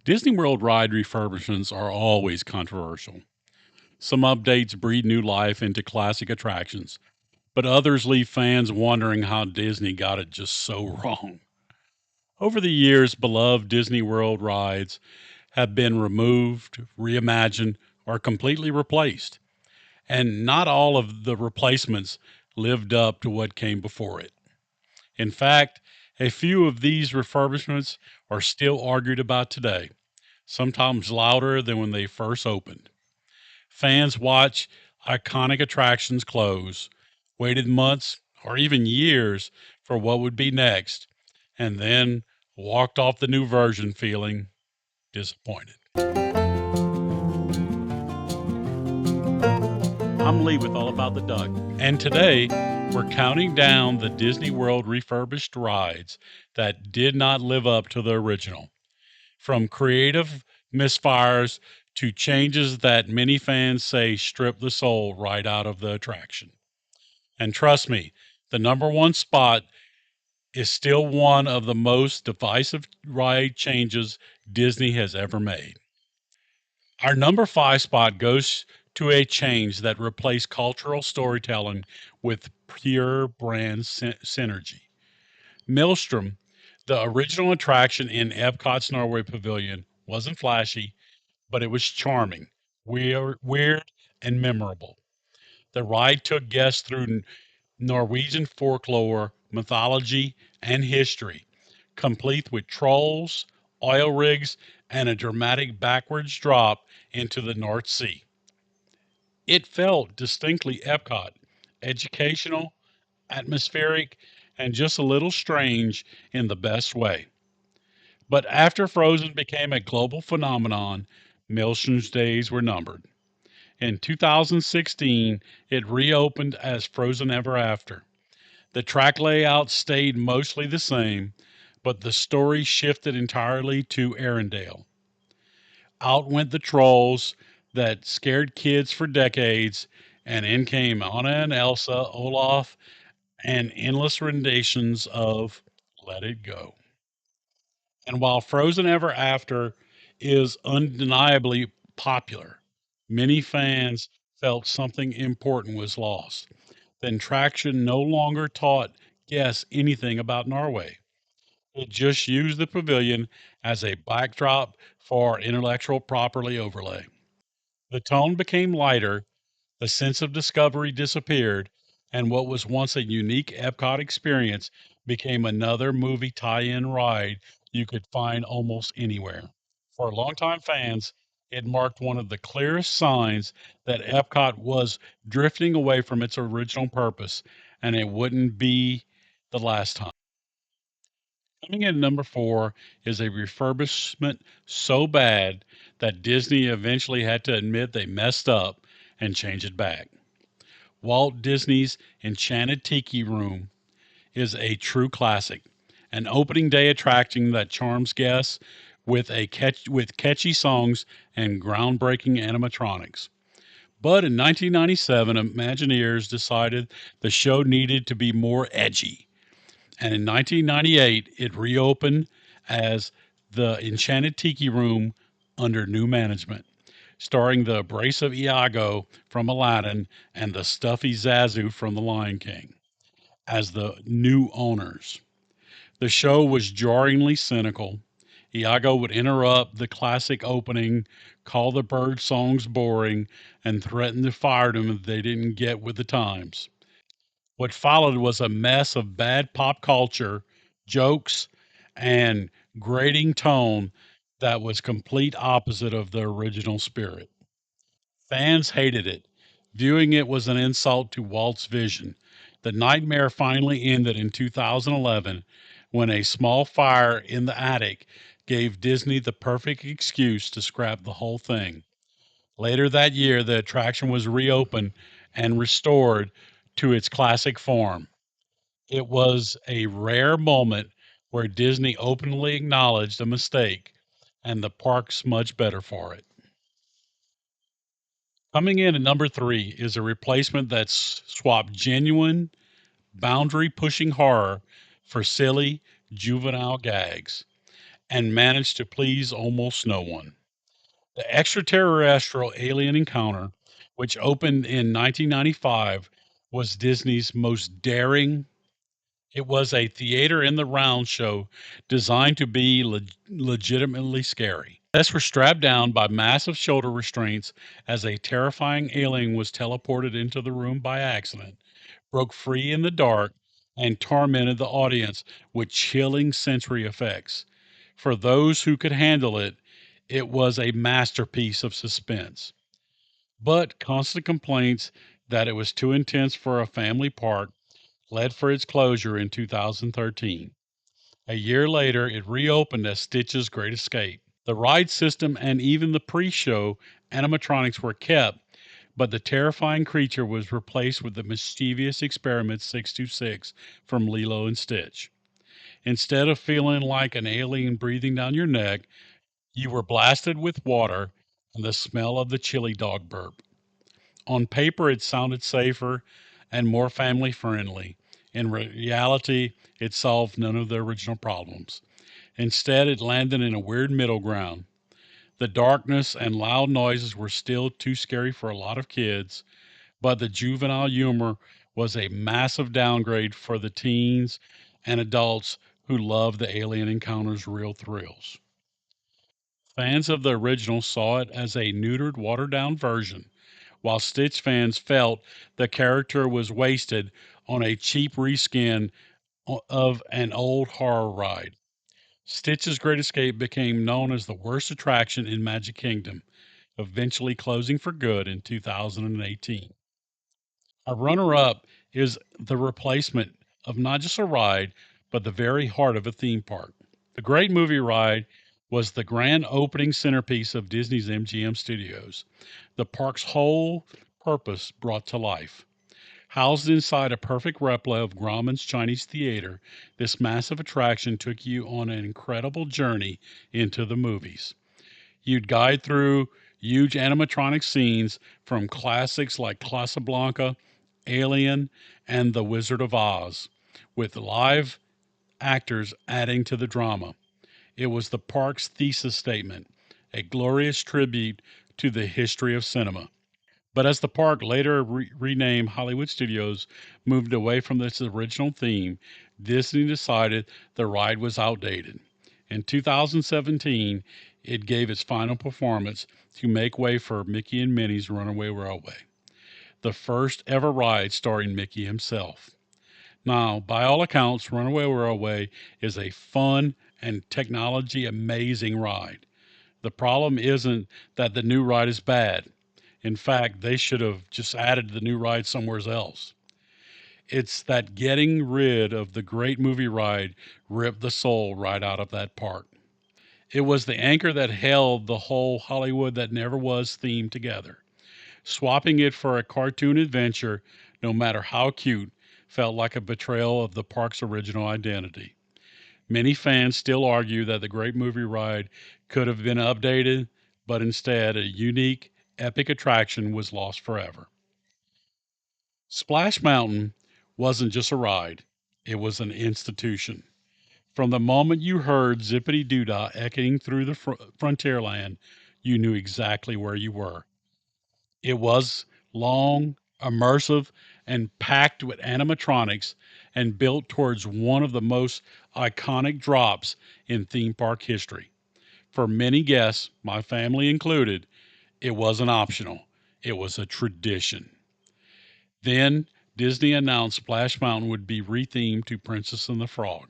Disney World ride refurbishments are always controversial. Some updates breathe new life into classic attractions, but others leave fans wondering how Disney got it just so wrong. Over the years, beloved Disney World rides have been removed, reimagined, or completely replaced, and not all of the replacements lived up to what came before it. In fact, a few of these refurbishments are still argued about today, sometimes louder than when they first opened. Fans watch iconic attractions close, waited months or even years for what would be next, and then walked off the new version feeling disappointed. I'm Lee with All About the Duck, and today we're counting down the Disney World refurbished rides that did not live up to the original. From creative misfires to changes that many fans say strip the soul right out of the attraction. And trust me, the number one spot is still one of the most divisive ride changes Disney has ever made. Our number five spot goes to a change that replaced cultural storytelling with pure brand synergy. Maelstrom, the original attraction in Epcot's Norway Pavilion, wasn't flashy, but it was charming, weird, and memorable. The ride took guests through Norwegian folklore, mythology, and history, complete with trolls, oil rigs, and a dramatic backwards drop into the North Sea. It felt distinctly Epcot, educational, atmospheric, and just a little strange in the best way. But after Frozen became a global phenomenon, Maelstrom's days were numbered. In 2016, it reopened as Frozen Ever After. The track layout stayed mostly the same, but the story shifted entirely to Arendelle. Out went the trolls that scared kids for decades, and in came Anna and Elsa, Olaf, and endless renditions of Let It Go. And while Frozen Ever After is undeniably popular, many fans felt something important was lost. The attraction no longer taught guests anything about Norway. It just used the pavilion as a backdrop for intellectual property overlay. The tone became lighter, the sense of discovery disappeared, and what was once a unique Epcot experience became another movie tie in ride you could find almost anywhere. For longtime fans, it marked one of the clearest signs that Epcot was drifting away from its original purpose, and it wouldn't be the last time. Coming in number four is a refurbishment so bad that Disney eventually had to admit they messed up and change it back. Walt Disney's Enchanted Tiki Room is a true classic, an opening day attraction that charms guests with catchy songs and groundbreaking animatronics. But in 1997, Imagineers decided the show needed to be more edgy, and in 1998, it reopened as the Enchanted Tiki Room under new management, starring the abrasive Iago from Aladdin and the stuffy Zazu from The Lion King as the new owners. The show was jarringly cynical. Iago would interrupt the classic opening, call the bird songs boring, and threaten to fire them if they didn't get with the times. What followed was a mess of bad pop culture, jokes, and grating tone that was complete opposite of the original spirit. Fans hated it. Viewing it was an insult to Walt's vision. The nightmare finally ended in 2011 when a small fire in the attic gave Disney the perfect excuse to scrap the whole thing. Later that year, the attraction was reopened and restored to its classic form. It was a rare moment where Disney openly acknowledged a mistake, and the park's much better for it. Coming in at number three is a replacement that's swapped genuine, boundary pushing horror for silly, juvenile gags. and managed to please almost no one. The extraterrestrial alien encounter, which opened in 1995, was Disney's most daring. It was a theater in the round show designed to be legitimately scary. Guests were strapped down by massive shoulder restraints as a terrifying alien was teleported into the room by accident, broke free in the dark, and tormented the audience with chilling sensory effects. For those who could handle it, it was a masterpiece of suspense. But constant complaints that it was too intense for a family park led for its closure in 2013. A year later, it reopened as Stitch's Great Escape. The ride system and even the pre show animatronics were kept, but the terrifying creature was replaced with the mischievous Experiment 626 from Lilo and Stitch. Instead of feeling like an alien breathing down your neck, you were blasted with water and the smell of the chili dog burp. On paper, it sounded safer and more family friendly. In reality, it solved none of the original problems. Instead, it landed in a weird middle ground. The darkness and loud noises were still too scary for a lot of kids, but the juvenile humor was a massive downgrade for the teens and adults who loved the alien encounters' real thrills. Fans of the original saw it as a neutered, watered down version, while Stitch fans felt the character was wasted on a cheap reskin of an old horror ride. Stitch's Great Escape became known as the worst attraction in Magic Kingdom, eventually closing for good in 2018. A runner up is the replacement of not just a ride, but the very heart of a theme park. The Great Movie Ride was the grand opening centerpiece of Disney's MGM Studios, the park's whole purpose brought to life. Housed inside a perfect replica of Grauman's Chinese Theater, this massive attraction took you on an incredible journey into the movies. You'd guide through huge animatronic scenes from classics like Casablanca, Alien, and The Wizard of Oz, with live actors adding to the drama. It was the park's thesis statement, a glorious tribute to the history of cinema. But as the park, later renamed Hollywood Studios, moved away from its original theme, Disney decided the ride was outdated. In 2017, it gave its final performance to make way for Mickey and Minnie's Runaway Railway, the first ever ride starring Mickey himself. Now, by all accounts, Runaway Railway is a fun and technology amazing ride. The problem isn't that the new ride is bad. In fact, they should have just added the new ride somewhere else. It's that getting rid of the great movie ride ripped the soul right out of that park. It was the anchor that held the whole Hollywood that never was theme together. Swapping it for a cartoon adventure, no matter how cute, felt like a betrayal of the park's original identity. Many fans still argue that the Great Movie Ride could have been updated, but instead, a unique, epic attraction was lost forever. Splash Mountain wasn't just a ride, it was an institution. From the moment you heard Zippity Doo Dah echoing through the frontierland, you knew exactly where you were. It was long, immersive, and packed with animatronics and built towards one of the most iconic drops in theme park history. For many guests, my family included, it wasn't optional, it was a tradition. Then Disney announced Splash Mountain would be rethemed to Princess and the Frog.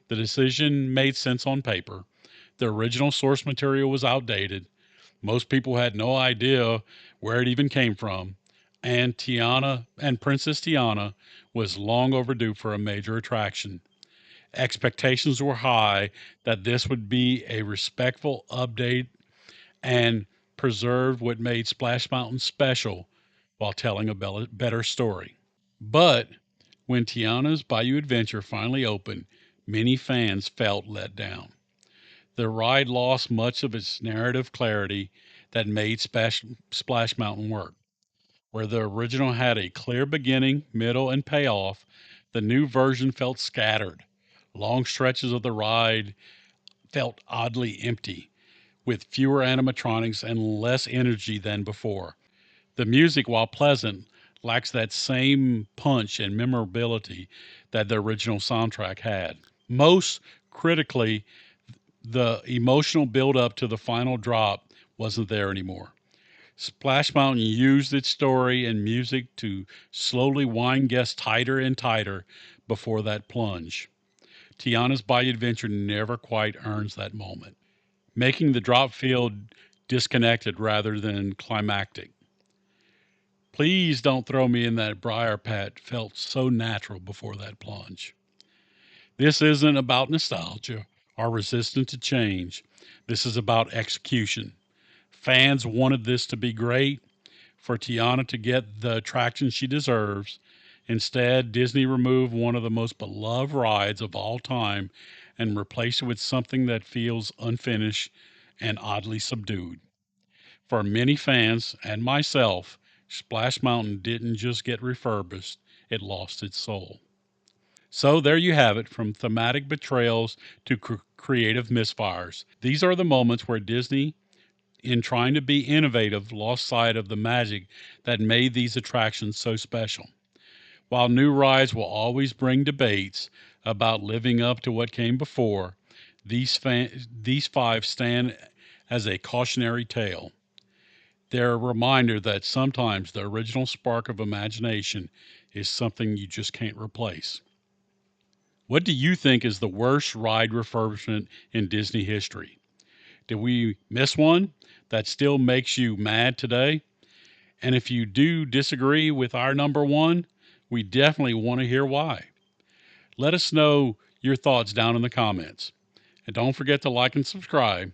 The decision made sense on paper. The original source material was outdated. Most people had no idea where it even came from. And Princess Tiana was long overdue for a major attraction. Expectations were high that this would be a respectful update and preserve what made Splash Mountain special while telling a better story. But when Tiana's Bayou Adventure finally opened, many fans felt let down. The ride lost much of its narrative clarity that made Splash Mountain work. Where the original had a clear beginning, middle, and payoff, the new version felt scattered. Long stretches of the ride felt oddly empty, with fewer animatronics and less energy than before. The music, while pleasant, lacks that same punch and memorability that the original soundtrack had. Most critically, the emotional build up to the final drop wasn't there anymore. Splash Mountain used its story and music to slowly wind guests tighter and tighter before that plunge. Tiana's Bayou Adventure never quite earns that moment, making the drop feel disconnected rather than climactic. Please don't throw me in that briar patch felt so natural before that plunge. This isn't about nostalgia or resistance to change. This is about execution. Fans wanted this to be great, for Tiana to get the attraction she deserves. Instead, Disney removed one of the most beloved rides of all time and replaced it with something that feels unfinished and oddly subdued. For many fans and myself, Splash Mountain didn't just get refurbished, it lost its soul. So there you have it, from thematic betrayals to creative misfires. These are the moments where Disney, in trying to be innovative, lost sight of the magic that made these attractions so special. While new rides will always bring debates about living up to what came before, these five stand as a cautionary tale. They're a reminder that sometimes the original spark of imagination is something you just can't replace. What do you think is the worst ride refurbishment in Disney history? Did we miss one that still makes you mad today? And if you do disagree with our number one, we definitely want to hear why. Let us know your thoughts down in the comments. And don't forget to like and subscribe.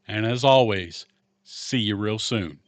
And as always, see you real soon.